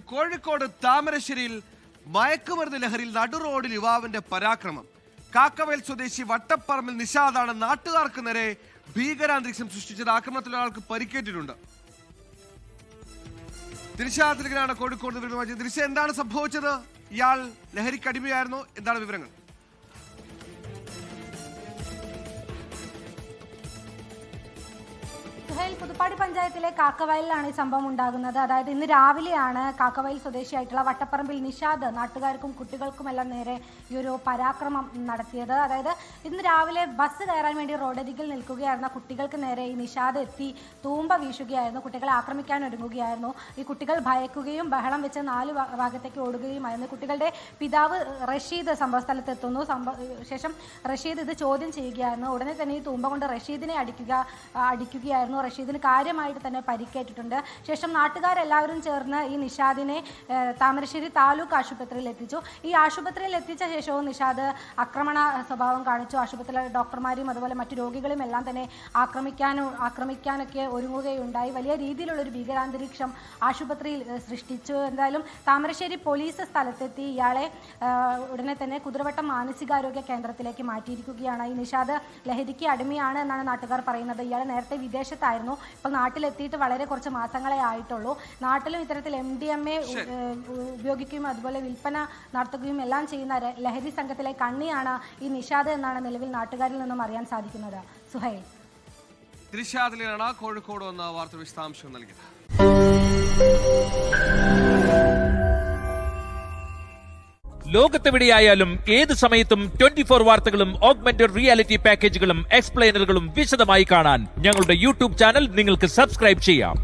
കോഴിക്കോട് താമരശ്ശേരിയിൽ മയക്കുമരുന്ന് ലഹരിയിൽ നടുറോഡിൽ യുവാവിന്റെ പരാക്രമം. കാക്കവയൽ സ്വദേശി വട്ടപ്പറമ്പിൽ നിഷാദാണ് നാട്ടുകാർക്ക് നേരെ ഭീകരാന്തരീക്ഷം സൃഷ്ടിച്ചത്. ആക്രമണത്തിൽ ഒരാൾക്ക് പരിക്കേറ്റിട്ടുണ്ട്. ദിൽഷാദിലാണ് കോഴിക്കോട് വിവരങ്ങൾ. ദിൽഷ, എന്താണ് സംഭവിച്ചത്? ഇയാൾ ലഹരിക്കടിമയായിരുന്നോ? എന്താണ് വിവരങ്ങൾ? പുതുപ്പാടി പഞ്ചായത്തിലെ കാക്കവയലിലാണ് ഈ സംഭവം ഉണ്ടാകുന്നത്. അതായത് ഇന്ന് രാവിലെയാണ് കാക്കവയൽ സ്വദേശിയായിട്ടുള്ള വട്ടപ്പറമ്പിൽ നിഷാദ് നാട്ടുകാർക്കും കുട്ടികൾക്കുമെല്ലാം നേരെ ഈ ഒരു പരാക്രമം നടത്തിയത്. അതായത് ഇന്ന് രാവിലെ ബസ് കയറാൻ വേണ്ടി റോഡരികിൽ നിൽക്കുകയായിരുന്ന കുട്ടികൾക്ക് നേരെ ഈ നിഷാദ് എത്തി തൂമ്പ വീശുകയായിരുന്നു. കുട്ടികളെ ആക്രമിക്കാൻ ഒരുങ്ങുകയായിരുന്നു. ഈ കുട്ടികൾ ഭയക്കുകയും ബഹളം വെച്ച് 4 ഭാഗത്തേക്ക് ഓടുകയുമായിരുന്നു. കുട്ടികളുടെ പിതാവ് റഷീദ് സംഭവസ്ഥലത്ത് എത്തുന്നു. ശേഷം റഷീദ് ഇത് ചോദ്യം ചെയ്യുകയായിരുന്നു. ഉടനെ തന്നെ ഈ തൂമ്പ കൊണ്ട് റഷീദിനെ അടിക്കുകയായിരുന്നു. റഷീദിന് കാര്യമായിട്ട് തന്നെ പരിക്കേറ്റിട്ടുണ്ട്. ശേഷം നാട്ടുകാരെല്ലാവരും ചേർന്ന് ഈ നിഷാദിനെ താമരശ്ശേരി താലൂക്ക് ആശുപത്രിയിൽ എത്തിച്ചു. ഈ ആശുപത്രിയിൽ എത്തിച്ച ശേഷവും നിഷാദ് ആക്രമണ സ്വഭാവം കാണിച്ചു. ആശുപത്രിയിലെ ഡോക്ടർമാരും അതുപോലെ മറ്റു രോഗികളും എല്ലാം തന്നെ ആക്രമിക്കാനൊക്കെ ഒരുങ്ങുകയുണ്ടായി. വലിയ രീതിയിലുള്ള ഒരു ഭീകരാന്തരീക്ഷം ആശുപത്രിയിൽ സൃഷ്ടിച്ചു. എന്തായാലും താമരശ്ശേരി പോലീസ് സ്ഥലത്തെത്തി ഇയാളെ ഉടനെ തന്നെ കുതിരവട്ടം മാനസികാരോഗ്യ കേന്ദ്രത്തിലേക്ക് മാറ്റിയിരിക്കുകയാണ്. ഈ നിഷാദ് ലഹരിക്ക് അടിമയാണ് എന്നാണ് നാട്ടുകാർ പറയുന്നത്. ഇയാൾ നേരത്തെ വിദേശത്തായിരുന്നു. ഇപ്പോൾ നാട്ടിലെത്തിയിട്ട് വളരെ കുറച്ച് മാസങ്ങളെ ആയിട്ടുള്ളൂ. നാട്ടിലും ഇത്തരത്തിൽ MDMA ഉപയോഗിക്കുകയും അതുപോലെ വിൽപ്പന നടത്തുകയും എല്ലാം ചെയ്യുന്ന ലഹരി സംഘത്തിലെ കണ്ണിയാണ് ഈ നിഷാദ് എന്നാണ് നിലവിൽ നാട്ടുകാരിൽ നിന്നും അറിയാൻ സാധിക്കുന്നത്. സുഹൈൽ, ദിൽഷാദിലാണ് കോഴിക്കോട് വന്ന വാർത്ത വിശദാംശം നൽകിയത്. ലോകത്തെവിടെയായാലും ഏത് സമയത്തും 24 വാർത്തകളും ഓഗ്മെന്റഡ് റിയാലിറ്റി പാക്കേജുകളും എക്സ്പ്ലെയിനറുകളും വിശദമായി കാണാൻ ഞങ്ങളുടെ യൂട്യൂബ് ചാനൽ നിങ്ങൾക്ക് സബ്സ്ക്രൈബ് ചെയ്യാം.